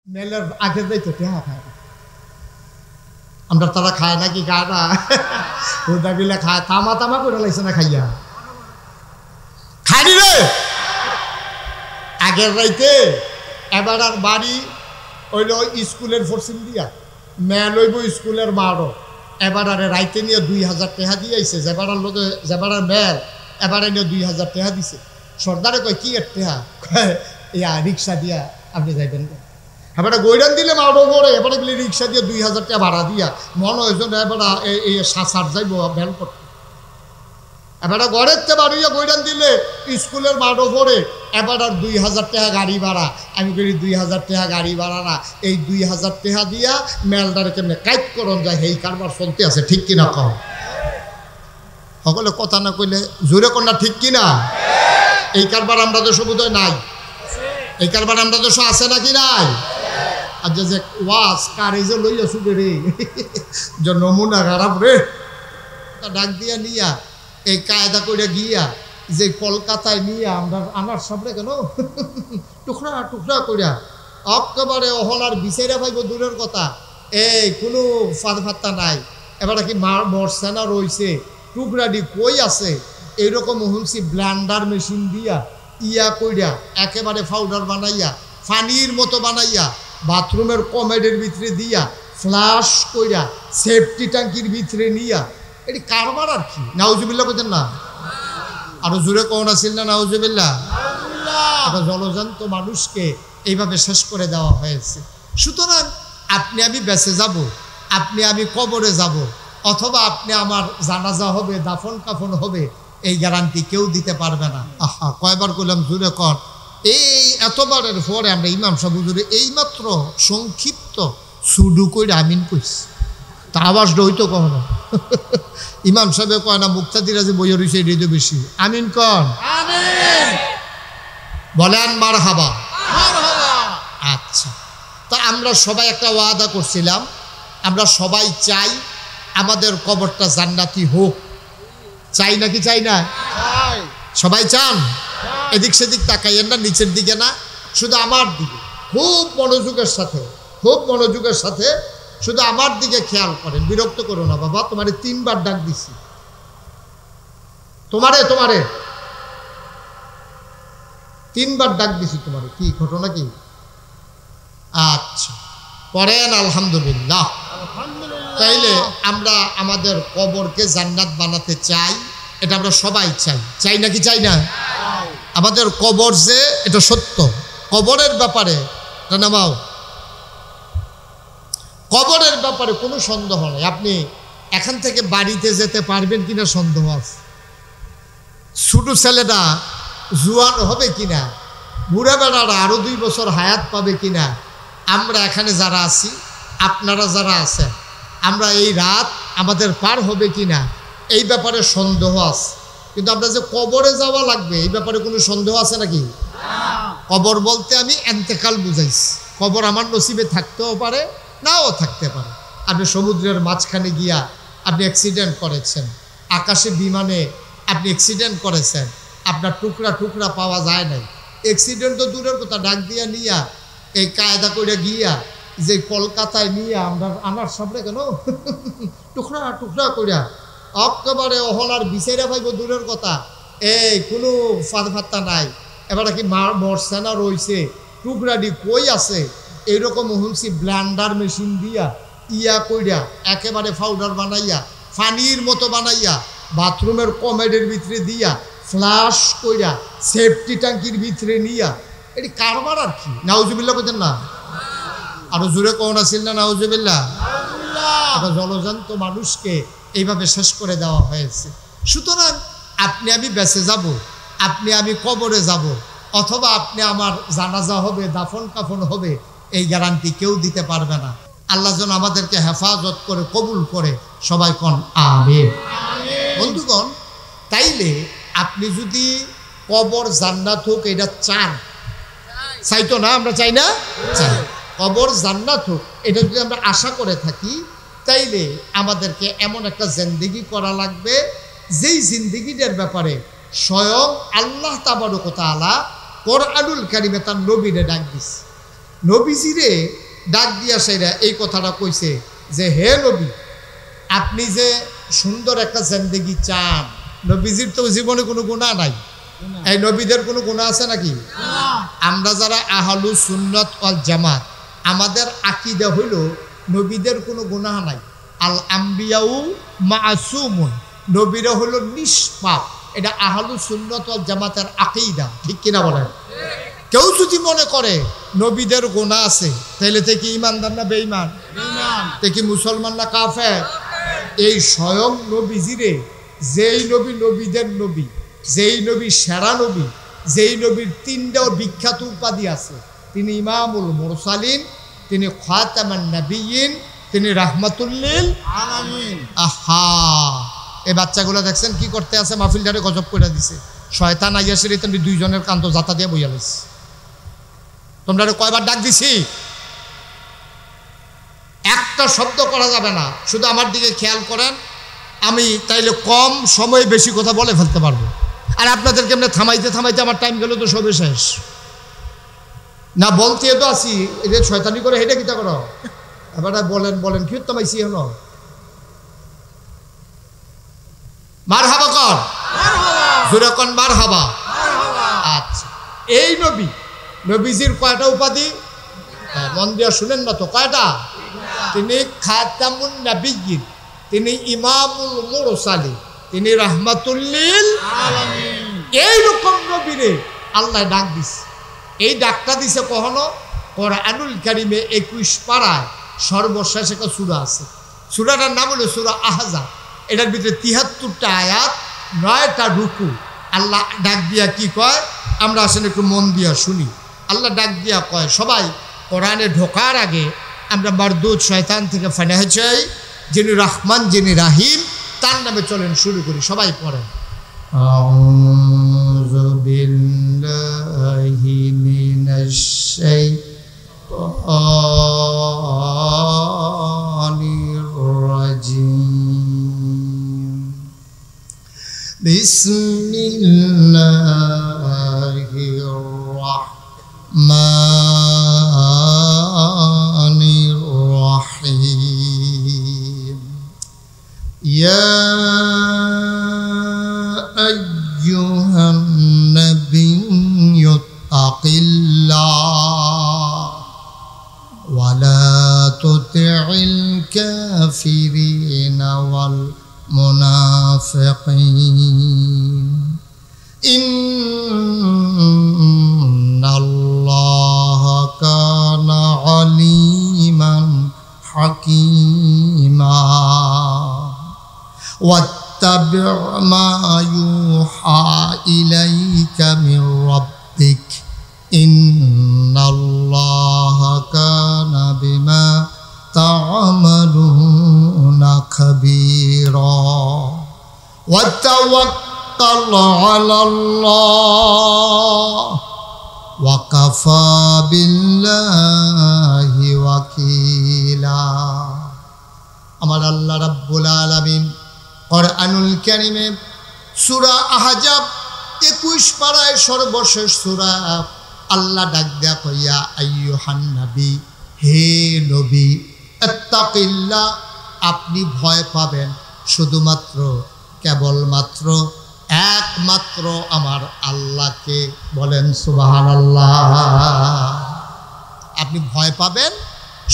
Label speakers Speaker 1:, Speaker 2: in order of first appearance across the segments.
Speaker 1: মেলার আগের যাইতো টেহা খায় না। আমরা তারা খায় নাকি খায় না, হুদা বিলে খায়, তামা তামা করে লাইছে না খাইয়া খাইনি রে। আগের রাইতে এবার আর বাড়ি হইল স্কুলের ফরসিম দিয়া মেল হইব স্কুলের মারও এবার আরে রাইতে নিয়ে 2000 টাকা দিয়ে আইছে, যেবার লোকে যেবার মেল এবার নিয়ে 2000 টাকা দিছে। সর্দারে কয় কি এর টাকা, ইয়া রিক্সা দিয়া আপনি যাইবেন না। এবার গৈরান দিলে মারো পরে এবারে গেলে রিক্সা দিয়ে 2000 টাকা ভাড়া দিয়া মনে হয়েছে এবার এই সার যাইব ভ্যান করতে। এবার ঘরের তে বাড়িয়া গৈরান দিলে স্কুলের মাঠও পড়ে এবার আর 2000 টাকা গাড়ি ভাড়া। আমি করি 2000 টাকা গাড়ি ভাড়া না, এই 2000 টাকা দিয়া মেলদারে কেমনে কাইট করন যায় এই কারবার চলতে আছে, ঠিক কিনা কম? সকলে কথা না কইলে জোরে কন্যা ঠিক কিনা? এই কারবার আমরা তো সবুদয় নাই, এই কারবার আমরা তো আছে নাকি নাই? আর যে ওয়াজ কারে যে লইয়া শুধু রে যে নমুনা খারাপ রে, ডাক দিয়া নিয়া এই কায়দা করে গিয়া যে কলকাতায় নিয়ে আমরা আনার সামনে কেন টুকরা টুকরা করিয়া একেবারে অহনার বিচাইরা পাইব দূরের কথা, এই কোনো ফাঁদফাত্তা নাই। এবার কি মরছে না রইছে, টুকরাডি কই আছে, এইরকম হুলসি ব্ল্যান্ডার মেশিন দিয়া ইয়া কইরা একেবারে পাউডার বানাইয়া পানির মতো বানাইয়া বাথরুমের কমেডের ভিতরে দিয়া ফ্লাশ কইরা সেফটি ট্যাঙ্কির ভিতরে নিয়া এটি কারবার আর কি। নাউজুবিল্লাহ বলতেন না, আরো জোরে কোন আছিল না নাউজুবিল্লাহ? একটা জলজান্ত মানুষকে এইভাবে শেষ করে দেওয়া হয়েছে। সুতরাং আপনি আমি বেঁচে যাব, আপনি আমি কবরে যাব, অথবা আপনি আমার জানাজা হবে, দাফন কাফন হবে, এই গ্যারান্টি কেউ দিতে পারবে না। আহা, কয়বার করলাম জোরে কর। এই এতবারের পরে আমরা ইমাম সাহেব হুজুরে এইমাত্র সংক্ষিপ্ত সুডু কইরা আমিন কইছি, তা আওয়াজটা হইতো কখনো ইমাম সাহেব কয় না মুক্তাদিরা যে বইয়ে রয়েছে এটাই বেশি। আমিন কন, বলেন মারহাবা। আচ্ছা, তা আমরা সবাই একটা ওয়াদা করছিলাম, আমরা সবাই চাই আমাদের কবরটা জান্নাতি হোক। চাই নাকি চাই না? সবাই চান? এদিক সেদিক তাকাইয়েন না, নিচের দিকে না, শুধু আমার দিকে খুব মনোযোগের সাথে, খুব মনোযোগের সাথে শুধু আমার দিকে খেয়াল করেন। বিরক্ত করো না বাবা, তোমারে 3 বার ডাক দিছি, তোমারে 3 বার ডাক দিছি তোমারে। কি ঘটনা কি? আচ্ছা, পড়েন আলহামদুলিল্লাহ। তাইলে আমরা আমাদের কবরকে জান্নাত বানাতে চাই, এটা আমরা সবাই চাই। চাই নাকি চাই না? আমাদের কবর যে এটা সত্য, কবরের ব্যাপারে নামাও, কবরের ব্যাপারে কোনো সন্দেহ নেই। আপনি এখান থেকে বাড়িতে যেতে পারবেন কিনা সন্দেহ আছে। ছোট ছেলেটা জুয়ান হবে কিনা, বুড়া বেড়ারা আরো 2 বছর হায়াত পাবে কিনা, আমরা এখানে যারা আছি, আপনারা যারা আছেন, আমরা এই রাত আমাদের পার হবে কিনা, এই ব্যাপারে সন্দেহ আছে। কিন্তু আমরা যে কবরে যাওয়া লাগবে এই ব্যাপারে কোনো সন্দেহ আছে নাকি? কবর বলতে আমি এন্তেকাল বুঝাইছি। কবর আমার নসিবে থাকতেও পারে, নাও থাকতে পারে। আপনি সমুদ্রের মাঝখানে গিয়া আপনি অ্যাক্সিডেন্ট করেছেন, আকাশে বিমানে আপনি অ্যাক্সিডেন্ট করেছেন, আপনার টুকরা টুকরা পাওয়া যায় নাই, অ্যাক্সিডেন্ট তো দূরের কথা, ডাক দিয়া নিয়া এই কায়দা করে গিয়া যে কলকাতায় নিয়ে আমরা আনার সামনে কেন টুকরা টুকরা করিয়া একেবারে অহনার বিচাইরা পাইব দূরের কথা, এই কোনো ফাঁদফাত্তা নাই। এবার কি মরছে না রইছে, টুকরাডি কই আছে, এইরকম হুলসি ব্ল্যান্ডার মেশিন দিয়া ইয়া কইরা একেবারে পাউডার বানাইয়া পানির মতো বানাইয়া বাথরুমের কমেডের ভিতরে দিয়া ফ্লাশ কইরা সেফটি ট্যাঙ্কির ভিতরে নিয়া এটি কারবার আর কি। নাউজুবিল্লাহ বলতেন না, আরো জোরে কোন আছিল না নাউজুবিল্লাহ? একটা জলজান্ত মানুষকে এইভাবে শেষ করে দেওয়া হয়েছে। সুতরাং আপনি আমি বেঁচে যাব, আপনি আমি কবরে যাব, অথবা আপনি আমার জানাজা হবে, দাফন কাফন হবে, এই গ্যারান্টি কেউ দিতে পারবে না। আল্লাহ যেন আমাদেরকে হেফাজত করে কবুল করে, সবাই কোন আমিন। বন্ধুগণ, তাইলে আপনি যদি কবর জান্নাত হোক এটা চান, চাইতো না? আমরা চাই না? চাই। কবর জান্নাত হোক এটা যদি আমরা আশা করে থাকি, তাইলে আমাদেরকে এমন একটা জিন্দেগি করা লাগবে যেই জিন্দেগিটার ব্যাপারে স্বয়ং আল্লাহ তাবারক ওয়া তাআলা কোরআনুল কারীমে তার নবীরে ডাক দিছে। নবীজিরে ডাক দিয়া সেরা এই কথাটা কইছে যে হে নবী, আপনি যে সুন্দর একটা জিন্দেগি চান, নবীজির তো জীবনে কোনো গুনাহ নাই, এই নবীদের কোনো গুনাহ আছে নাকি? আমরা যারা আহলু সুন্নাত ওয়াল জামাত, আমাদের আকীদা হইল নবীদের কোনো গুনাহ নাই। আল আম্বিয়াউ মাসুমুন, নবীরা হলো নিষ্পাপ। এটা আহলু সুন্নাত ওয়াল জামাতের আকীদা, ঠিক কিনা বলেন? কেউ যদি মনে করে নবীদের গুনাহ আছে, তাহলে তে কি ইমানদার না বেঈমান? তে কি মুসলমান না কাফের? এই স্বয়ং নবীজিরে, যেই নবী নবীদের নবী, যেই নবী সেরা নবী, যেই নবীর 3টা বিখ্যাত উপাধি আছে, তিনি ইমামুল মুরসালিন, তিনি খাতামান নবিয়্যিন, তিনি রাহমাতুল লিল আলামিন। আহা, এই বাচ্চাগুলো দেখছেন কি করতে আছে, মাহফিলটারে গজব করে দিছে। শয়তান আইয়াসের তুমি 2 জনের কান্ত জাতা দিয়ে বইয়া লইছে। তোমরা কয়বার ডাক দিছি? একটা শব্দ করা যাবে না, শুধু আমার দিকে খেয়াল করেন। আমি তাইলে কম সময়ে বেশি কথা বলে ফেলতে পারবো। আর আপনাদেরকে এমনি থামাইতে থামাইতে আমার টাইম গেল তো সবে শেষ না। বলতে তো আসি, এই যে শয়তানি করে হেঁটে কিতা করো, এবার বলেন বলেন কি থামাইছি হলো। মার হাবা কর, জোরে কন মার হাবা। আচ্ছা, এই নবী, নবীজির কয়টা উপাধি? মন দিয়া শুনেন না তো, কয়টা? তিনি খাতামুন নবিয়্যিন, তিনি ইমামুল মুরসালিন, তিনি রাহমাতুল লিল আলামিন। এইরকম নবীরে আল্লাহ ডাক দিছে। এই ডাকটা দিছে কখনো কোরআনুল কারীমে 21 পারায় সর্বশেষ একটা সূরা আছে। সূরাটার নাম হলো সূরা আহজাব। এটার ভিতরে 73টা আয়াত, 9টা রুকু। আল্লাহ ডাক দিয়া কি কয় আমরা আসলে একটু মন দিয়া শুনি। আল্লাহ ডাক দিয়া কয়, সবাই কোরআনে ঢোকার আগে আমরা মারদুদ শয়তান থেকে ফানাহ চাই, যিনি রহমান যিনি রাহিম, তার নামে চলেন শুরু করি। সবাই পড়েন। আউযু বিল্লাহি মিনাশ শাইতানির রাজিম। বিসমিল্লাহির রাহমানির রাহিম। ইয়া আইয়ুহান নাবিয়্যু তাকিল্লাহ ওয়া লা তুতি'ল কাফিরিনা ওয়াল মুনাফিকিন ইন্নাল্লাহা কানা আলিমান হাকীমা ওয়াত্তাবি' মা ইউহা ইলাইকা মির রাব্বিক ইন্নাল্লাহা কানা বিমা তা'মালুনা খাবীরা ওয়া তাওয়াক্কাল আলাল্লাহ ওয়া কাফা বিল্লাহি ওয়াকিলা। আমার আল্লাহ রাব্বুল আলামিন কোরআনুল কারীমে সূরা আহজাব 21 পারায় সর্বশেষ সূরা আল্লাহ ডাক দেয়া কইয়া, আইয়ুহান নবী, হে নবী, ইত্তাকিল্লাহ, আপনি ভয় পাবেন শুধুমাত্র কেবলমাত্র একমাত্র আমার আল্লাহকে। বলেন সুবহানাল্লাহ। আপনি ভয় পাবেন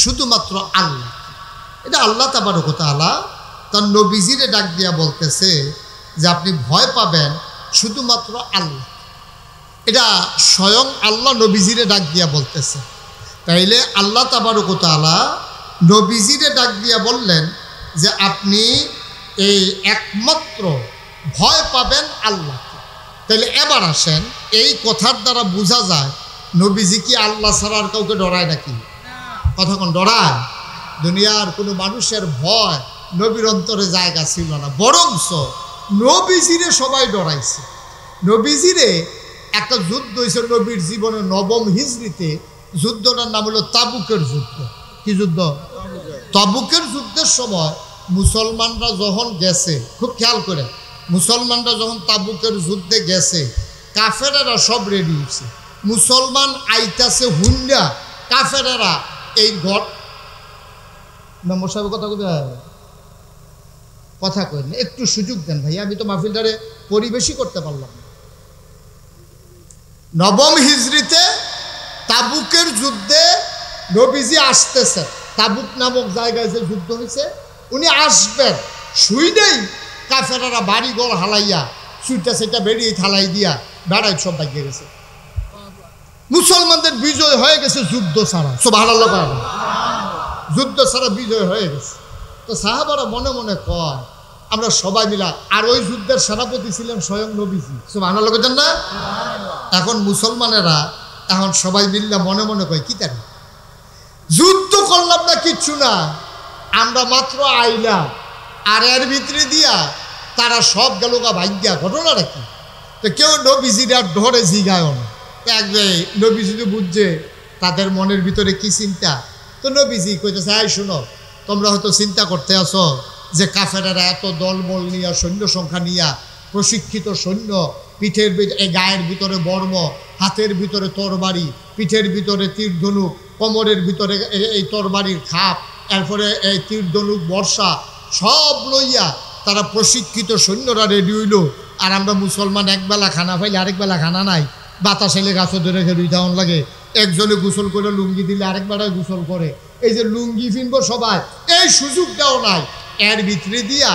Speaker 1: শুধুমাত্র আল্লাহ। এটা আল্লাহ তাবারক ওয়া তাআলা তার নবীজিরে ডাক দিয়া বলতেছে যে আপনি ভয় পাবেন শুধুমাত্র আল্লাহ। এটা স্বয়ং আল্লাহ নবীজিরে ডাক দিয়া বলতেছে। তাইলে আল্লাহ তাবারক ওয়া তাআলা নবীজিরে ডাক দিয়া বললেন যে আপনি এই একমাত্র ভয় পাবেন আল্লাহকে। তাইলে এবার আসেন, এই কথার দ্বারা বোঝা যায় নবীজি কি আল্লাহ ছাড়া আর কাউকে ডরায় নাকি? কতক্ষণ ডরায়? দুনিয়ার কোনো মানুষের ভয় নবীর অন্তরে জায়গা ছিল না, বরঞ্চ নবীজিরে সবাই ডরাইছে। নবীজিরে একটা যুদ্ধ হয়েছে নবীর জীবনে 9ম হিজরিতে। যুদ্ধটার নাম হলো তাবুকের যুদ্ধ। কি যুদ্ধ? তাবুকের যুদ্ধের সময় মুসলমানরা যখন গেছে, খুব খেয়াল করে, মুসলমানরা যখন তাবুকের যুদ্ধে গেছে, কাফেরেরা সব রেডি হয়েছে। মুসলমান আইতাছে হুন্ডা, কাফেরেরা এই ঘর মেম্বার সাহেব কথা কবে কথা কই না, একটু সুযোগ দেন ভাই, আমি তো মাহফিলটারে পরিবেশই করতে পারলাম না। নবম হিজরিতে তাবুকের যুদ্ধে নবীজি আসতেছে, তাবুক নামক জায়গায় যে যুদ্ধ হয়েছে উনি আসবেন, শুই নেই কাফেরারা বাড়িঘর হালাইয়া সুইটা সেটা বেরিয়ে থালাই দিয়া বেড়াই সব বাগিয়ে গেছে। মুসলমানদের বিজয় হয়ে গেছে যুদ্ধ ছাড়া, সুবহানাল্লাহ, যুদ্ধ ছাড়া বিজয় হয়ে গেছে। তো সাহাবারা মনে মনে কয় আমরা সবাই মিলা, আর ওই যুদ্ধের সেনাপতি ছিলেন স্বয়ং নবীজি, সুবহানাল্লাহ বলেন না। এখন মুসলমানেরা এখন সবাই মিললে মনে মনে কয় কি তারি যুদ্ধ করলাম না, কিচ্ছু না, আমরা মাত্র আইলাম, আর এর ভিতরে দিয়া তারা সব গেল গা ভাগ্যা, ঘটনাটা কি? তো কেউ নবীজিরা ধরে জিগায় না, একবার নবীজি বুঝছে তাদের মনের ভিতরে কি চিন্তা। তো নবীজি কইতেছে, আই শোনো, তোমরা হয়তো চিন্তা করতে আসো যে কাফেরেরা এত দলবল নিয়া, সৈন্য সংখ্যা নিয়া, প্রশিক্ষিত সৈন্য, পিঠের গায়ের ভিতরে বর্ম, হাতের ভিতরে তরবারি, পিঠের ভিতরে তীর ধনুক, কোমরের ভিতরে এই তরবারির খাপ, এরপরে এই তীর ধনুক বর্ষা সব লইয়া তারা প্রশিক্ষিত সৈন্যরা রেডি হইল, আর আমরা মুসলমান একবেলা খানা পাইলে আরেকবেলা খানা নাই, বাতাস এলে গাছও ধরে খেলুই তেমন লাগে, একজনে গোসল করে লুঙ্গি দিলে আরেকবারে গোসল করে, এই যে লুঙ্গি ফিনবো সবাই, এই সুযোগটাও নাই। এর ভিতরে দিয়া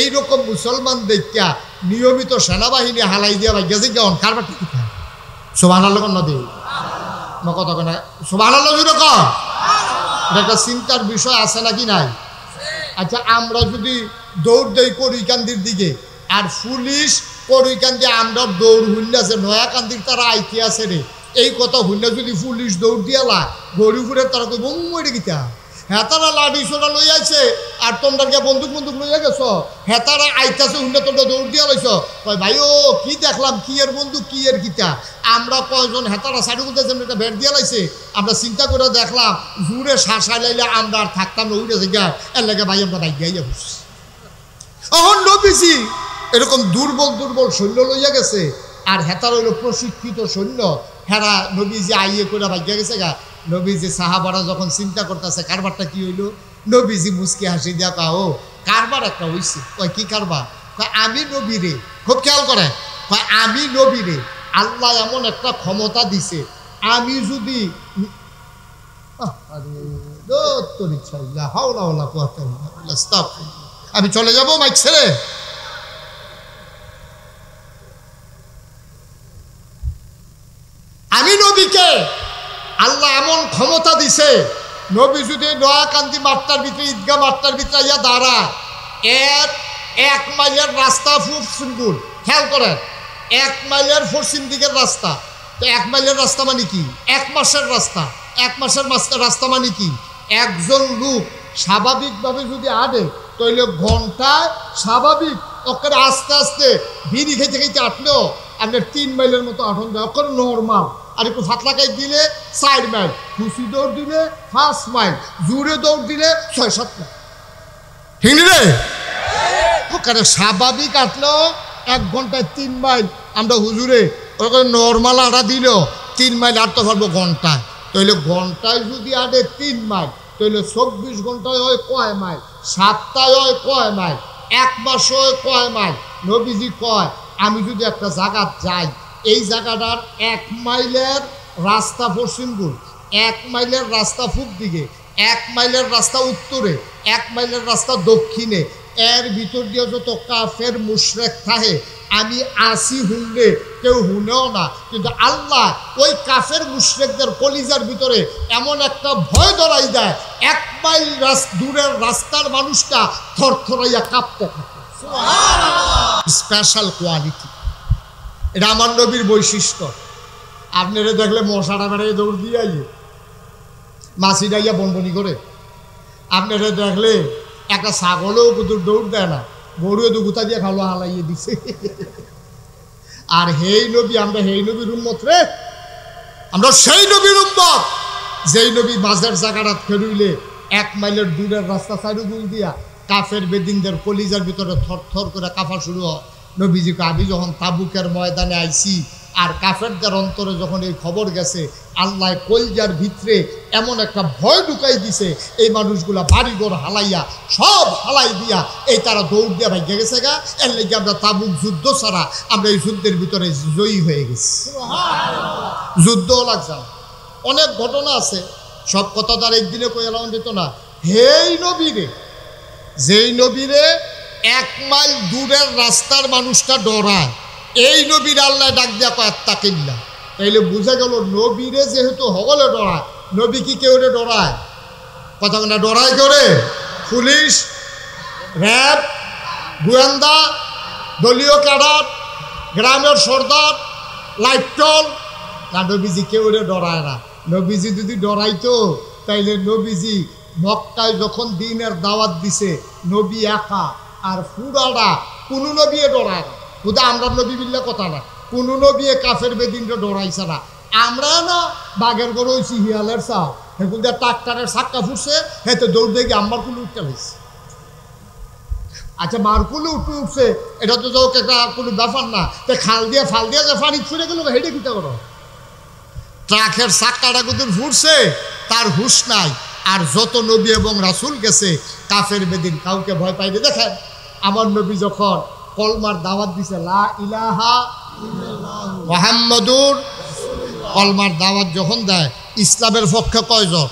Speaker 1: এইরকম মুসলমান দেখা নিয়মিত সেনাবাহিনী হালাই দিয়া ভাই গেছে কেমন কারবার ঠিক থাকে। সুবহানাল্লাহ নদী কথা কেনা, সুবহানাল্লাহ জুড়ে কর, এটা একটা চিন্তার বিষয় আছে নাকি নাই? আচ্ছা, আমরা যদি দৌড় দেই করিকান্দির দিকে, আর পুলিশ করিকান্দি আমরা দৌড় হুন্ডাছে নয়াকান্দির তারা আইতে আছে রে, এই কথা হুন্ডা যদি পুলিশ দৌড় দিয়ালা গরিপুরের তারা কই বম মরে গিতা, হ্যাঁ তারা লাঠি সোটা লই আইছে, আর তোমরা গিয়া বন্দুক বন্দুক লইয়া গেছ, হ্যাঁ তারা আইতাছে হুন্ডা তোমরা দৌড় দিয়া লইছ, কয় ভাই ও কি দেখলাম, কি এর বন্দুক কি এর গিতা, আমরা কয়জন হেতারা সাইড করতে একটা ব্যাট দিয়া লাইছে, আমরা চিন্তা করে দেখলাম জুড়ে শাসাই লাইলে আমরা আর থাকতাম না, উড়ে গা এর লাগে ভাই আমরা বাইক গাইয়া বসছি। এখন নবীজি এরকম দুর্বল দুর্বল সৈন্য লইয়া গেছে, আর হেতার হইল প্রশিক্ষিত সৈন্য, হেরা নবীজি আইয়ে করে বাইক গেছে গা। নবীজি সাহাবারা যখন চিন্তা করতেছে কারবারটা কি হইল, নবীজি মুচকি হাসি দিয়া কা, ও কারবার একটা হইছে। কয় কি কারবার? কয় আমি নবীরে, খুব খেয়াল করে, কয় আমি নবীরে আল্লাহ এমন একটা ক্ষমতা দিছে, আমি যদি আমি চলে যাব মাইক ছেড়ে, আমি নবীকে আল্লাহ এমন ক্ষমতা দিছে, নবী যদি নয়াকান্দি মাঠটার ভিতরে, ঈদগাহ মাঠটার ভিতরে ইয়া দাঁড়ায়, এর 1 মাইলের রাস্তা খুব সিম্পল, খেয়াল করেন, 1 মাইলের পশ্চিম দিকের রাস্তা, তো 1 মাইলের রাস্তা মানে কি? 1 মাসের রাস্তা, 1 মাসের রাস্তা মানে কি? একজন লোক স্বাভাবিকভাবে যদি আটে তাহলে ঘন্টায় স্বাভাবিক ওকে আস্তে আস্তে বিড়ি খেতে খেতে আটলেও আপনার 3 মাইলের মতো আটন যায়, ওকে নর্মাল। আর একটু ফাতলা কাজ দিলে 4 মাইল, খুশি দৌড় দিলে 5 মাইল, জুড়ে দৌড় দিলে 6-7 মাইল, ঠিক রে? ওখানে স্বাভাবিক আটলেও 1 ঘন্টায় 3 মাইল, আমরা হুজুরে ওখানে নর্মাল আটা দিল 3 মাইল আটতে পারবো ঘন্টায়, তাহলে ঘন্টায় যদি আটে 3 মাইল, তাহলে 24 ঘন্টায় হয় কয় মাইল, সপ্তাহে হয় কয় মাইল, 1 মাসে হয় কয় মাইল। নবীজি কয় আমি যদি একটা জায়গা যাই, এই জায়গাটার 1 মাইলের রাস্তা পশ্চিমপুর, 1 মাইলের রাস্তা পূব দিকে, 1 মাইলের রাস্তা উত্তরে, 1 মাইলের রাস্তা দক্ষিণে, এর ভিতর দিয়ে যত কাফের মুশরিক থাকে আমি আসি হুনলে কেউ হুনেও না, কিন্তু আল্লাহ ওই কাফের মুশরিকদের কলিজার ভিতরে এমন একটা ভয় ধরাই দেয়, 1 মাইল দূরের রাস্তার মানুষটা থরথরাইয়া কাঁপতে থাকে। স্পেশাল কোয়ালিটি, এটা আমার নবীর বৈশিষ্ট্য। আপনারা দেখলে মশাটা বেড়াই দৌড় দিয়ে আইয়ে, মাছি ডাইয়া বনবনি করে, আপনারা দেখলে একটা ছাগলও কুতুর দৌড় দেয় না, গরুও তো গুতা দিয়ে খাওয়া হালাইয়ে দিছে। আর হেই নবী, আমরা হেই নবীর উম্মত রে, আমরা সেই নবীর উম্মত যেই নবী মাঝের জায়গাটা ফেরুইলে 1 মাইলের দূরের রাস্তা চারুগুল দিয়া কাফের বেদিনদের কলিজার ভিতরে থর থর করে কাফা শুরু হয়। নবীজিকে আমি যখন তাবুকের ময়দানে আইছি আর কাফেরদের অন্তরে যখন এই খবর গেছে, আল্লাহ কলজার ভিতরে এমন একটা ভয় ঢুকাই দিছে, এই মানুষগুলা বাড়িঘর হালাইয়া সব হালাই দিয়া এই তারা দৌড় দিয়া ভাইয়া গেছে গা। এর লেগে আমরা তাবুক যুদ্ধ ছাড়া আমরা এই যুদ্ধের ভিতরে জয়ী হয়ে গেছি। যুদ্ধও লাগছে না, অনেক ঘটনা আছে, সব কথা তার একদিনে কই এলাম যেত না। হেই নবীরে, যেই নবীরে 1 মাইল দূরের রাস্তার মানুষটা ডরায়, এই নবীর আল্লাহ ডাক দিয়া কয় আত্তাকিল্লাহ। তাইলে বোঝা গেল নবীরে যেহেতু হগলে ডরায়, নবী কি কেউ ডরায়? কথা না ডরায় করে পুলিশ, র্যাব, গোয়েন্দা, দলীয় ক্যাডার, গ্রামের সর্দার, লাইটল, না নবীজি কেউ ডরায় না। নবীজি যদি ডরাইতো তাইলে নবীজি মক্কায় যখন দিনের দাওয়াত দিছে, নবী একা আর ফুরাডা কোনো নবী ডরায় না। খুদা আমরা নবী বিল্লা কথা না, কোনো নবী কাফের বেদিনটা ডরাইছে না। আমরা না বাঘের গরু হয়েছি, হিয়ালের চাও, এখন ট্রাক্টারের চাক্কা ফুটছে, হেতে দৌড় দেখি আমার কুলে উঠতে লাগছে। আচ্ছা মারকুলে উঠছে, এটা তো যাও একটা কোনো ব্যাপার না। তো খাল দিয়ে ফাল দিয়ে যে পানি ছুঁড়ে গেল, হেঁটে কিতা করো? ট্রাকের চাক্কাটা কুদুর ফুটছে, তার হুশ নাই। আর যত নবী এবং রাসূল গেছে কাফের বেদিন কাউকে ভয় পাইবে। দেখেন আমার নবী যখন কলমার দাওয়াত দিছে, লা ইলাহা মুহাম্মাদুর, কলমার দাওয়াত যখন দেয়, ইসলামের পক্ষে কয়জন?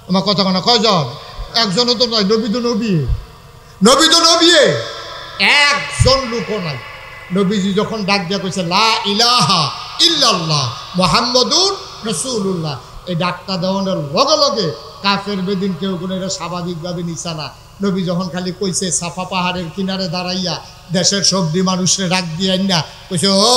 Speaker 1: আমার কথা কোনো কয়জন? একজনও তো নয়। নবী তো নবী, নবী তো নবী, একজন লোকও নাই। নবীজি যখন ডাক দিয়া কইছে লা ইলাহা ইল্লাল্লাহ মুহাম্মাদুর রাসূলুল্লাহ, এই ডাকটা দেওয়ানোর লগে লগে কাফের বেদিন কেউ কোনো এটা স্বাভাবিকভাবে নিছা না। নবী যখন খালি কইছে, সাফা পাহাড়ের কিনারে দাঁড়াইয়া দেশের সবজি মানুষরে ডাক দিয়ে না কইছে, ও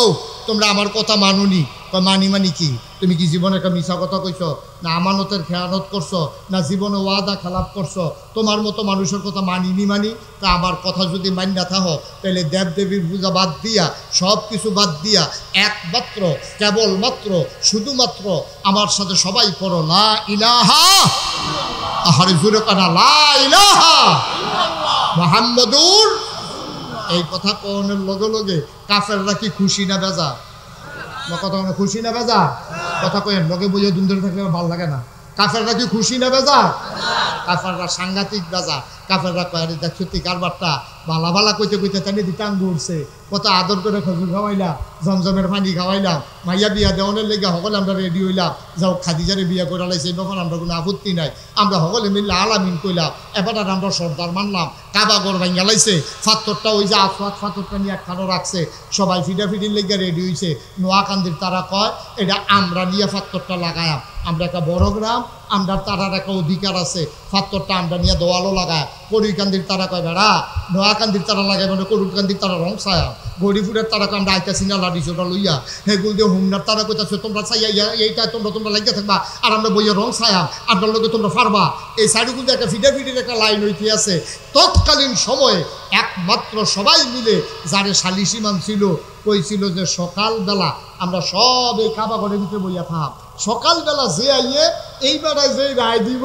Speaker 1: তোমরা আমার কথা মানুনি? মানি কি? তুমি কি জীবনে একটা মিছা কথা কইছো, না আমানতের খেয়ানত করছো, না জীবনে ওয়াদা খেলাপ করছো? তোমার মতো মানুষের কথা মানি। তা আমার কথা যদি মান্যা থাকো, তাহলে দেবদেবীর পূজা বাদ দিয়া, সব কিছু বাদ দিয়া একমাত্র কেবলমাত্র শুধুমাত্র আমার সাথে সবাই করো লা ইলাহা, আহারে জুরে কানা লা ইলাহা মুহাম্মাদুর। এই কথা কোনের লগে লগে কাফেররা কি খুশি না বেজা? কথা খুশি না বেজা? কথা কয়েন লগে বুঝে দুন্দরে থাকলে ভালো লাগে না। কাফেররা কি খুশি না বেজা? কাফেররা সাংঘাতিক বেজা। কাফেররা কয়, আরে দেখছো তুই কারবারটা ভালা ভালা কইতে কইতে তানি দিতাম ঘুরছে, কত আদর করে খজুর খাওয়াইলাম, জমজমের পানি খাওয়াইলাম, মাইয়া বিয়া দেওয়ানের লেগে সকলে আমরা রেডি হইলাম, যাও খাদিজারে বিয়া করে লাইছে, এই ব্যাপার আমরা কোনো আপত্তি নাই। আমরা সকলে মিললে আলামিন কইলাম, এবার আর আমরা সর্দার মানলাম। কাবা গড় ভাঙ্গা লাইছে, ফাত্তরটা ওই যে আসওয়াদ ফাত্তরটা নিয়ে একখানো রাখছে, সবাই ফিডাফিডির লেগে রেডি হয়েছে। নোয়াকান্দির তারা কয় এটা আমরা নিয়ে ফাত্তরটা লাগায়াম, আমরা একটা বড় গ্রাম, আমরা তারার একটা অধিকার আছে, ফাত্তরটা আমরা নিয়ে দোয়ালও লাগায়। করিকান্দির তারা কয় বেড়া, নোয়াকান্দির তারা লাগাই মানে করুকান্দির তারা রং ছায়া, গরিপুরের তারা কয় আমরা আইতাছি না লাড়ি চোটা লইয়া, হেগুল দিয়ে হুমনার তারা কইতাছে তোমরা চাইয়া এইটা তোমরা লাগিয়ে থাকবা, আর আমরা বইয়া রং ছায়া, আপনার লোকে তোমরা পারবা। এই সাইডগুলো একটা ফিডাফিডির একটা লাইন হইতে আছে। তৎকালীন সময়ে একমাত্র সবাই মিলে যারে সালিসি মান ছিল, কইছিল যে সকালবেলা আমরা সব এই কাবা ঘরের ভিতরে বইয়া থাক, সকালবেলা যে আইয়ে এই বেড়ায় যে রায় দিব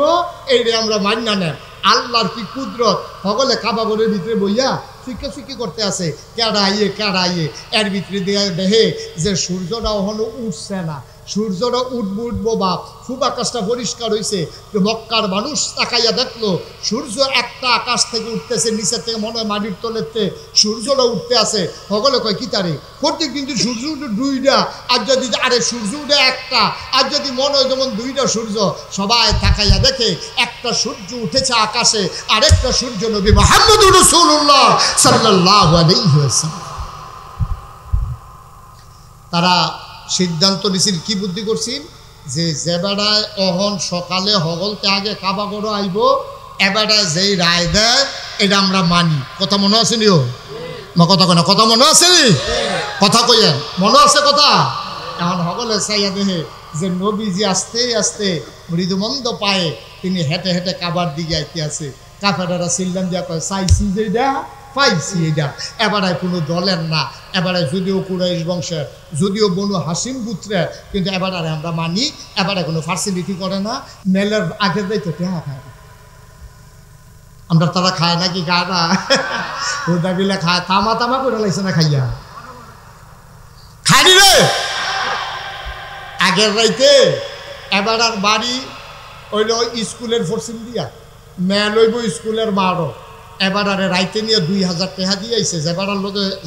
Speaker 1: এইটা আমরা মান্য নেন। আল্লাহর কি কুদরত, সকলে কাবা ঘরের ভিতরে বইয়া ফিকে করতে আছে, কেডা আইয়ে এর ভিতরে দিয়ে দেখে যে সূর্যটা ওখানে উঠছে না, সূর্যটা উঠবো বাপ, খুব আকাশটা পরিষ্কার হয়েছে। মক্কার মানুষ তাকাইয়া দেখলো সূর্য একটা আকাশ থেকে উঠতেছে, নিচের থেকে মনে হয় মাটির তলেতে সূর্যটা উঠতে আছে। সকলে কয় কি তারে প্রত্যেক কিন্তু সূর্য উঠে দুইটা, আর যদি আরে সূর্য উঠে একটা, আর যদি মনে হয় যেমন দুইটা সূর্য। সবাই তাকাইয়া দেখে একটা সূর্য উঠেছে আকাশে, আরেকটা সূর্য নবী মুহাম্মদুর রাসূলুল্লাহ সাল্লাল্লাহু আলাইহি ওয়াসাল্লাম। তারা সিদ্ধান্ত নিছিল, কি বুদ্ধি করছিল, যে বেড়ায় অহন সকালে হগলতে আগে কাবা গড় আইব, এবেড়ায় যেই রায় দেয় এটা আমরা মানি। কথা মনে আছে নিও? কথা কয় না, কথা মনে আছে নি? কথা কইয়েন, মনে আছে কথা? এখন হগলে চাইয়া দেহে যে নবীজি আস্তে আস্তে মৃদুমন্দ পায়ে তিনি হেঁটে হেঁটে কাবার দিকে আইতে আছে। কাফেরেরা চিল্লাম দিয়া কয়, চাইছি যেটা পাইছি এটা। এবারে কোনো দলের না, এবারে যদিও কুরাইশ বংশের, যদিও বনু হাসিম পুত্রে, কিন্তু এবারে আমরা মানি। এবারে কোনো ফার্সিলিটি করে না, মেলের আগের দায়িত্ব টেহা খায় না। আমরা তারা খায় নাকি খায় না? হুদা বিলে খায়, তামা করে লাইছে না খাইয়া, হাড়ি রে আগের রাইতে এবার আর বাড়ি হইল স্কুলের পশ্চিম দিয়া মেয়ে লইব স্কুলের মারো এবার আরে রাইতে নিয়ে 2000 টাকা দিয়ে আইছে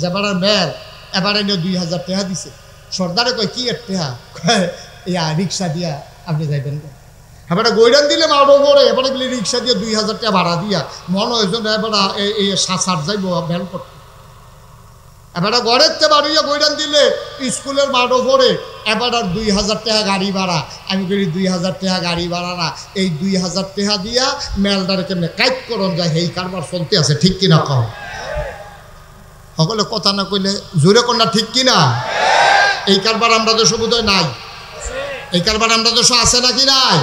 Speaker 1: যেবার মেয়ের এবারে নিয়ে 2000 টাকা দিছে সর্দারে কয় কি এর টাকা ইয়া রিক্সা দিয়া আপনি যাইবেন না এবারে গৈরান দিলে মারো পরে এবারে গেলে রিক্সা দিয়ে 2000 টাকা ভাড়া দিয়া মনে হয়েছে এবার এই সাত যাইব ভ্যান করতে এবারে ঘরের তে বাড়িয়া গৈরান দিলে স্কুলের মাঠও পড়ে এবার আর 2000 টাকা গাড়ি ভাড়া আমি করি 2000 টাকা গাড়ি ভাড়া না এই 2000 টাকা দিয়া মেলদারে কেমনে কাইট করন যায় এই কারবার চলতে আছে ঠিক কিনা কম সকলে কথা না কইলে জোরে কন্যা ঠিক কিনা এই কারবার আমরা দেশ বোধহয় নাই এই কারবার আমরা দেশ আছে নাকি নাই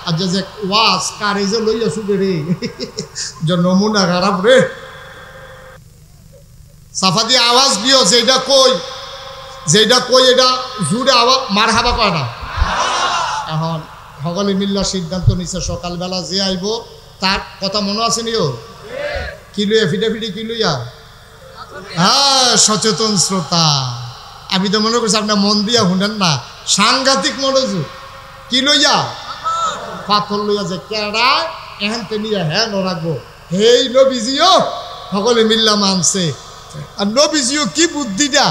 Speaker 1: আর যে ওয়াজ কারে যে লইয়া শুধু রে যে নমুনা খারাপ রে সাফা দিয়ে আওয়াজ দিও যেটা কই এটা জুড়ে আওয়াজ মার হাবা কয় না এখন সকলে মিল্লা সিদ্ধান্ত নিচ্ছে সকালবেলা যে আইব তার কথা মনে আছে নিও কি লইয়া ফিটাফিটি কি লইয়া হ্যাঁ সচেতন শ্রোতা আমি তো মনে করছি আপনার মন দিয়া শুনেন না সাংঘাতিক মনোযোগ কি লইয়া পাথর লইয়া যে কেডা এহেন নিয়ে হ্যাঁ রাখবো হেই নবীজিও সকলে মিল্লা মানছে আর নবীজিও কি বুদ্ধিটা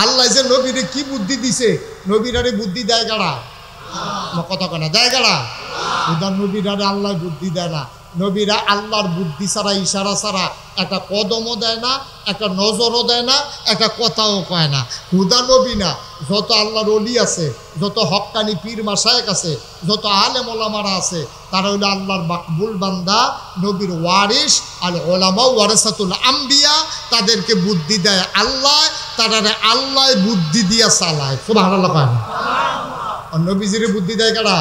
Speaker 1: আল্লাহ যে নবীরে কি বুদ্ধি দিছে নবীরারে বুদ্ধি দেয় গাড়া কথা কয় না দেয় গাড়া উদার নবীরারে আল্লাহ বুদ্ধি দেয় না নবীরা আল্লাহর বুদ্ধি ছাড়া ইশারা ছাড়া একটা কদমও দেয় না একটা নজরও দেয় না একটা কথাও কয় না হুদা নবী না যত আল্লাহর অলি আছে যত হক্কানি পীর মাশায়েখ আছে যত আলেম ওলামারা আছে তারা হইল আল্লাহর মাকবুল বান্দা নবীর ওয়ারিস আর ওলামা ওয়ারাসাতুল আম্বিয়া তাদেরকে বুদ্ধি দেয় আল্লাহ তারা আল্লাহ বুদ্ধি দিয়া চালায় সুবহানাল্লাহ কয় না আর নবীজিরে বুদ্ধি দেয় কারা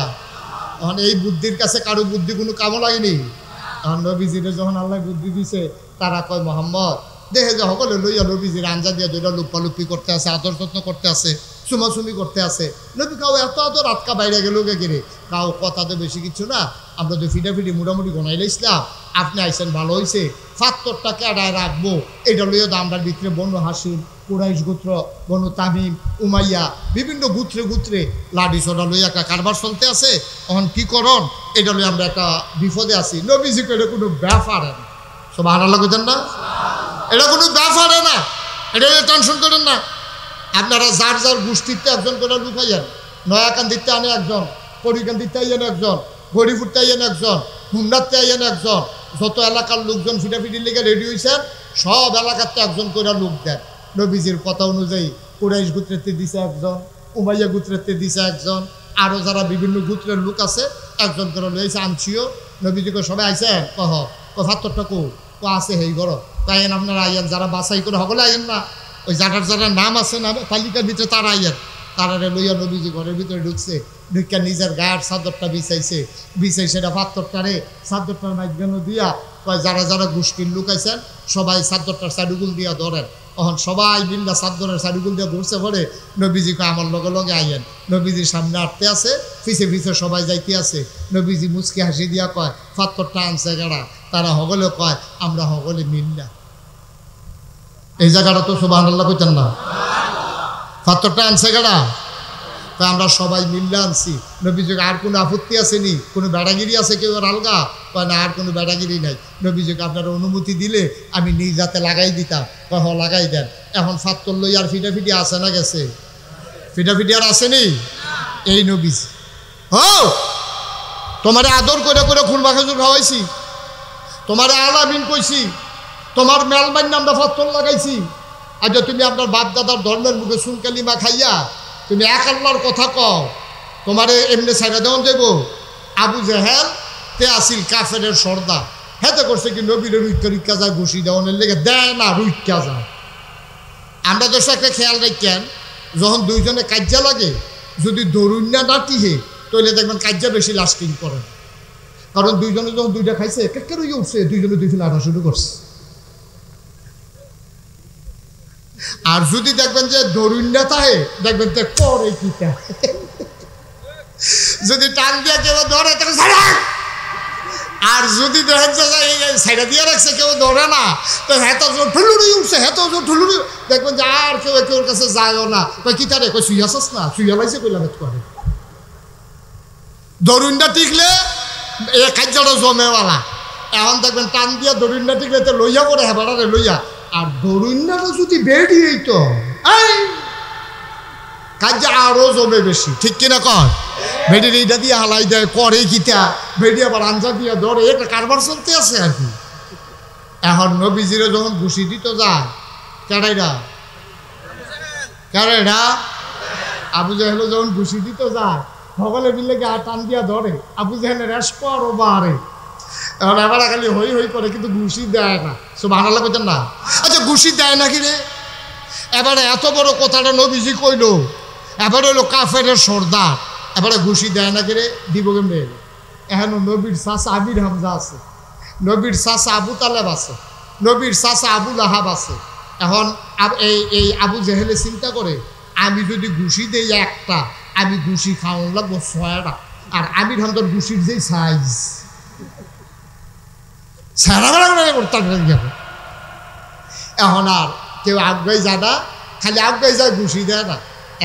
Speaker 1: তখন এই বুদ্ধির কাছে কারো বুদ্ধি কোনো কামও লাগেনি তখন নবীজিরে যখন আল্লাহ বুদ্ধি দিছে তারা কয় মোহাম্মদ দেখে যে সকলে লইয়া নবীজির আঞ্জা দিয়ে দুইটা লুপ্পালুপ্পি করতে আছে আদর যত্ন করতে আছে চুমাচুমি করতে আছে নবী কাউ এত আদর রাতকা বাইরে গেল গে কিরে কাউ কথা তো বেশি কিছু না আমরা তো ফিটাফিটি মোটামুটি গনাইলে ইসলাম আপনি আইসেন ভালো হয়েছে ৭৫ কেডায় রাখবো এটা লইয়া তো আমরা ভিতরে বনু হাসিম কুরাইশ গোত্র বনু তামিম উমাইয়া বিভিন্ন গোত্রে লাডি সোডা লইয়া একটা কারবার চলতে আছে এখন কি করন এটা লইয়া আমরা একটা বিপদে আছি নবীজি এটা কোনো ব্যাপার না সব আড়াল্লা করতেন না এটা কোনো ব্যাপার না এটা টেনশন করেন না আপনারা যার যার গোষ্ঠীতে একজন করে লুকাইয়েন নয়াকান্দিতে আনে একজন করিকান্দিতে আইয়েন একজন গরিপুরতে আইয়েন একজন হুন্ডারতে আইয়েন একজন যত এলাকার লোকজন ফিটাফিটির লেগে রেডি হয়েছেন সব এলাকাতে একজন করে লোক দেন নবীজির কথা অনুযায়ী কুরাইশ গোত্রেতে দিছে একজন উমাইয়া গোত্রেতে দিছে একজন আরও যারা বিভিন্ন গোত্রের লোক আছে একজন করে লইছে আনছিও নবীজিকে সবাই আইসেন কহ ফাত্তরটা কো আছে হেই ঘর তাইয়েন আপনারা আইয়েন যারা বাছাই করে সকলে আইয়েন না ওই যারা নাম আছে না তালিকার ভিতরে তারা আইয়েন তারারে লইয়া নবীজি ঘরের ভিতরে ঢুকছে ঢুকিয়া নিজের গায়ের চাদরটা বিছাই সেটা পাত্তরটারে চাদরটার মাঝখানে দিয়া যারা গোষ্ঠীর লোক আইছেন সবাই চাদরটার চাডুগুল দিয়া ধরেন তখন সবাই মিল্লা চাদরের চাডুগুল দিয়া ধরছে পরে নবীজিকে আমার লগে আইয়েন নবীজির সামনে আটতে আছে পিছে সবাই যাইতে আছে নবীজি মুচকি হাসি দিয়া কয় পাত্তরটা আনছে গাড়া তারা সকলে কয় আমরা সকলে মিল্লা এই জায়গাটা তো সুবহানাল্লাহ কইতেন না পাত্তরটা আনছে গাড়া তা আমরা সবাই মিল্লা আনছি নবীজিকে আর কোনো আপত্তি আসেনি কোনো বেড়াগিরি আছে কেউ আর আলগা কয় না আর কোনো বেড়াগিরি নাই নবীজিকে আপনারা অনুমতি দিলে আমি নিজ হাতে লাগাই দিতাম কয় লাগাই দেন এখন ফাত্তর লই আর ফিটাফিটি আসে না গেছে ফিটাফিটি আর আসেনি এই নবীজি তোমারে আদর করে খুরমা খেজুর খাওয়াইছি তোমারে আলামিন কইছি তোমার মেলমান্য আমরা ফাত্তর লাগাইছি আজ তুমি আপনার বাপ দাদার ধর্মের মুখে সুন কালিমা খাইয়া তুমি এক আল্লাহর কথা কও তোমারে এমনি সাইডা দেওয়ান যাইব আবু জেহেল তে আসিল কাফেরের সর্দার হেতে করছে কি নবীরে রুইকা যায় ঘুষি দেওয়ানের লেগে দেয় না রুইকা যায় আমরা তো একটা খেয়াল রাখেন যখন দুইজনে কাজ্যা লাগে যদি দরুন্যা না টিহে তাহলে দেখবেন কাজ্যা বেশি লাস্টিং করে কারণ দুইজনে যখন দুইটা খাইছে কেকের হয়ে উঠছে দুইজনে দুই ফেলে আটা শুরু করছে আর যদি দেখবেন যে দরুন্যা তাহে দেখবেন তো করে কিটা যদি টান দিয়ে কেউ ধরে আর যদি দেখেন যে সাইডা দিয়ে রাখছে কেউ ধরে না, তো হেতো ঠুলুরি উঠছে, হেতো ঠুলুরি, দেখবেন যে আর কেউ কেউর কাছে যায়ও না। কই কি তারে কই শুই আসস না, শুই লাইছে কইলাম করে দরুনটা টিকলে এ কার্যটা জমেওয়ালা। এখন দেখবেন টান দিয়া দরুনটা টিকলে তো লইয়া পড়ে হেবারে লইয়া, আর দরুনটা যদি বেরিয়েই তো কাজ আরো জমে বেশি, ঠিক কিনা কর? বেডির এইটা দিয়ে হালাই দেয়, করে কিতা বেডি আবার আঞ্জা দিয়ে ধরে, এটা কারবার চলতে আছে আর কি। এখন নবীজিরে যখন ঘুষি দিত যায়, কেডাইরা কেডাইরা আবু জাহেল যখন ঘুষি দিত যায়, সকলে মিলে গা টান দিয়া ধরে, আবু জাহেলের রেস করো বারে। এখন এবার খালি হই হই করে, কিন্তু ঘুষি দেয় না। সুবহানাল্লাহ কইতেন না? আচ্ছা ঘুষি দেয় না কি রে? এবারে এত বড় কথাটা নবীজি কইল, এবার হইলো কাফেরের সর্দার, এবারে ঘুষি দেয় না করে দিব কেমনে? এখন নবীর চাচা আমির হামজা আছে, নবীর চাচা আবু তালেব আছে, নবীর চাচা আবু লাহাব আছে। এখন এই আবু জেহেলে চিন্তা করে, আমি যদি ঘুষি দেই একটা, আমি ঘুষি খাওয়ান লাগবো 6টা। আর আমির হামজার ঘুষির যে সাইজ, এখন আর কেউ আগাই যায় না, খালি আগাই যায়, ঘুষি দেয় না।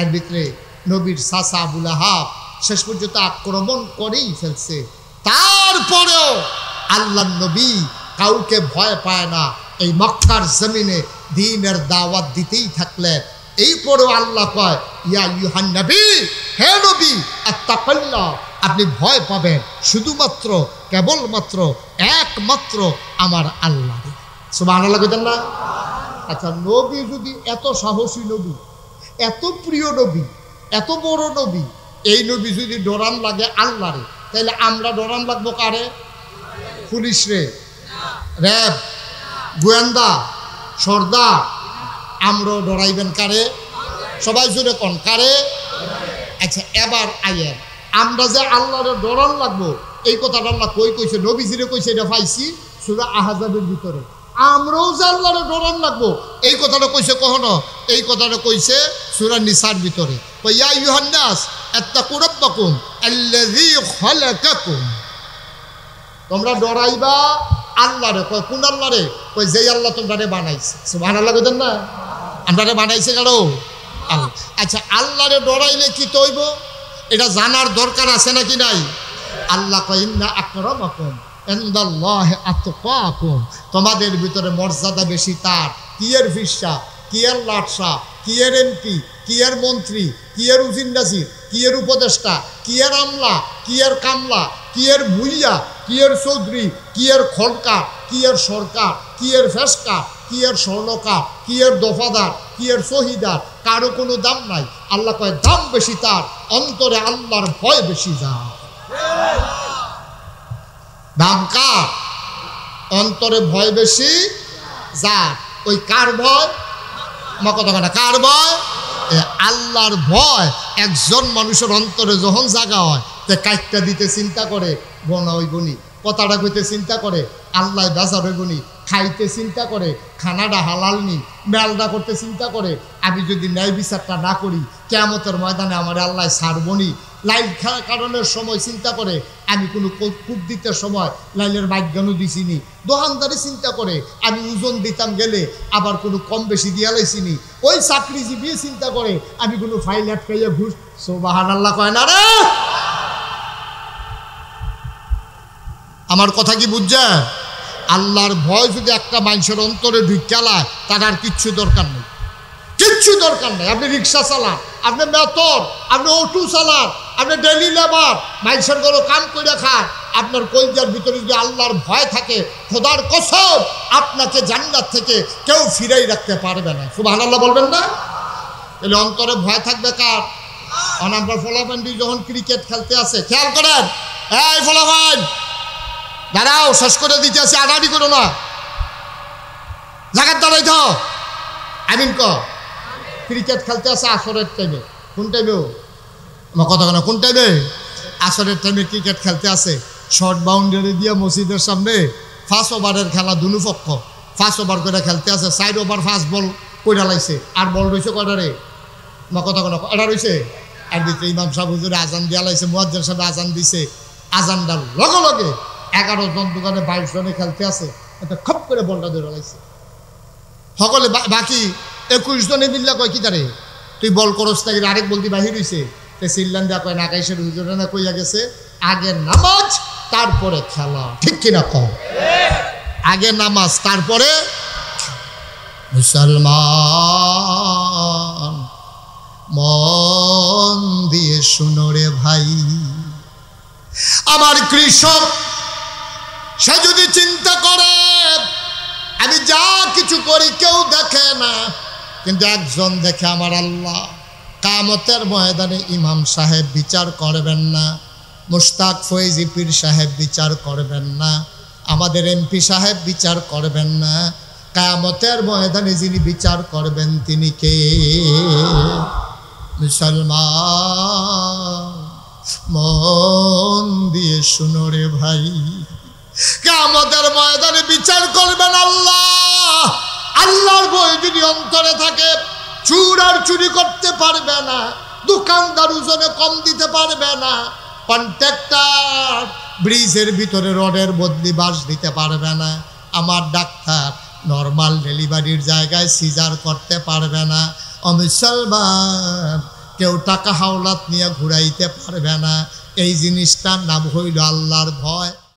Speaker 1: এর ভিতরে নবীর চাচা আবু লাহাব শেষ পর্যন্ত আক্রমণ করেই ফেলছে। তারপরেও আল্লাহ নবী কাউকে ভয় পায় না, এই মক্কার জমিনে দ্বীনের দাওয়াত দিতেই থাকলেন। এই পরেও আল্লাহ কয়, ইয়া ইউহান নবী, হে নবী, আত্তাকুল্লাহ, আপনি ভয় পাবেন শুধুমাত্র কেবলমাত্র একমাত্র আমার আল্লাহ। সুবহানাল্লাহ কইতেন না? আচ্ছা নবী যদি এত সাহসী নবী, এত প্রিয় নবী, এত বড় নবী, এই নবী যদি ডরান লাগে আল্লাহরে, তাহলে আমরা ডরান লাগবো কারে? পুলিশ রে, র্যাব, গোয়েন্দা, সর্দার, আমরাও ডরাইবেন কারে? সবাই জুড়ে কোন কারে? আচ্ছা এবার আইয়েন, আমরা যে আল্লাহরে ডরান লাগবো, এই কথাটা আল্লাহ কই কইছে? নবীজিরে কইছে, এটা পাইছি সূরা আহজাবের ভিতরে। আমরাও যে আল্লাহরে ডরান লাগবো, এই কথাটা কইছে কখনো? এই কথাটা কইছে সূরা নিসার ভিতরে। ইয়া আইয়ুহান নাস আত্তাকু রাব্বাকুম আল্লাযী খালাকাকুম, তোমরা ডরাইবা আল্লাহরে। কয় কোন আল্লাহরে? কয় যেই আল্লাহ তোমরারে বানাইছে। সুবহানাল্লাহ কইতেন না? আমরারে বানাইছে কারো আল্লাহ। আচ্ছা আল্লাহরে ডরাইলে কি তৈব, এটা জানার দরকার আছে নাকি নাই? আল্লাহ কয় ইন্না আকরামাকুম ইনদাল্লাহি আতকাকুম, তোমাদের ভিতরে মর্যাদা বেশি তার। কি এর ফিসা, কি এর লাটসা, কি এর এমপি, কি এর মন্ত্রী, কি এর উজির নাজির, কি এর উপদেষ্টা, কি এর আমলা, কি এর কামলা, কি এর ভুইয়া, কি এর চৌধুরী, কি এর খড়কা, কি এর সরকার, কি এর ফেসকা, কি এর স্বর্ণকার, কি এর দফাদার, কি এর শহীদার, কারো কোনো দাম নাই। আল্লাহ কয় দাম বেশি তার, অন্তরে আল্লাহর ভয় বেশি যায়। দাম কার? অন্তরে ভয় বেশি যার। ওই কার ভয়? আমার কথা না, কার ভয়? আল্লাহর ভয় একজন মানুষের অন্তরে যখন জাগা হয়, তে কাইটটা দিতে চিন্তা করে বনা ওই বনি, কথাটা কইতে চিন্তা করে আল্লাহ বাজার ওই বনি, খাইতে চিন্তা করে খানাটা হালাল নি, মেলটা করতে চিন্তা করে আমি যদি ন্যায় বিচারটা না করি কিয়ামতের ময়দানে আমার আল্লাহ ছাড়বনি। লাইল কারণের সময় চিন্তা করে আমি কোনো কূপ দিতে সময় লাইলের মাইজ্ঞানও দিছিনি। দোকানদারি চিন্তা করে আমি ওজন দিতাম গেলে আবার কোনো কম বেশি দিয়া লাইছিনি। ওই চাকরিজীবী চিন্তা করে আমি কোনো ফাইল আটকাইয়া ঘুষ। সুবহানাল্লাহ কয় না রে? আমার কথা কি বুঝছেন? আল্লাহর ভয় যদি একটা মানুষের অন্তরে ঢুকালায়, তার আর কিচ্ছু দরকার নেই, কিচ্ছু দরকার নেই। আপনি রিক্সা চালান, আপনি মেতর, আপনি অটো চালান, আপনি ডেলি লেবার, মানুষের কোনো কাম করে খান, আপনার কলজার ভিতরে যদি আল্লাহর ভয় থাকে, খোদার কসম আপনাকে জান্নাত থেকে কেউ ফিরাই রাখতে পারবে না। সুবহানাল্লাহ বলবেন না? তাহলে অন্তরে ভয় থাকবে কার? আমরা ফলাফান্ডি যখন ক্রিকেট খেলতে আসে, খেয়াল করেন, এই ফলাফান দাঁড়াও, শেষ করে দিতে আসে, আড়াআড়ি করো না, জায়গার দাঁড়াই থাও। আমিন ক ক্রিকেট খেলতে আসে আসরের টাইমে। কোন টাইমেও আমার কথা না, কোন টাইমে? আসরের টাইমে ক্রিকেট খেলতে আসে। শর্ট বাউন্ডারি দিয়ে মসজিদের সামনে 5 ওভারের খেলা, দুনু পক্ষ 5 ওভার করে খেলতে আছে। 4 ওভার 5 বল কইরা লাইছে, আর বল রয়েছে কয়টা রে? আমার কথা কোনো এটা রয়েছে। এর ভিতরে ইমাম সাহেব হুজুরে আজান দিয়া লাইছে, মুয়াজ্জিন সাহেব আজান দিছে। আজানটার লগে লগে 11 জন দোকানে 22 জনে খেলতে আছে, এটা খপ করে বলটা ধরে লাইছে। সকলে বাকি 21 জনে মিল্লা কয় কি তারে তুই বল করস নাকি, আরেক বলতি বাহির হইছে। তে সিল্লান দিয়া কয় নাকাইশের হুজুরে না কইয়া গেছে আগে নামাজ তারপরে খেলা, ঠিক কিনা কও? আগে নামাজ তারপরে। মুসলমান মন দিয়ে শুনো রে ভাই, আমার কৃষক সে যদি চিন্তা করে আমি যা কিছু করি কেউ দেখে না, কিন্তু একজন দেখে আমার আল্লাহ। কিয়ামতের ময়দানে ইমাম সাহেব বিচার করবেন না, মুশতাক ফৈজি পীর সাহেব বিচার করবেন না, আমাদের এমপি সাহেব বিচার করবেন না। কিয়ামতের ময়দানে যিনি বিচার করবেন তিনি কে? মুসলমান মন দিয়ে শুনো রে ভাই, কিয়ামতের ময়দানে বিচার করবেন আল্লাহ। আল্লাহর ভয় যদি অন্তরে থাকে, চুর আর চুরি করতে পারবে না, দোকানদার ওজনে কম দিতে পারবে না, কন্ট্রাক্টর ব্রিজের ভিতরে রডের বদলি বাঁশ দিতে পারবে না, আমার ডাক্তার নর্মাল ডেলিভারির জায়গায় সিজার করতে পারবে না, মুসলমান কেউ টাকা হাওলাত নিয়ে ঘুরাইতে পারবে না। এই জিনিসটার নাম হইল আল্লাহর ভয়।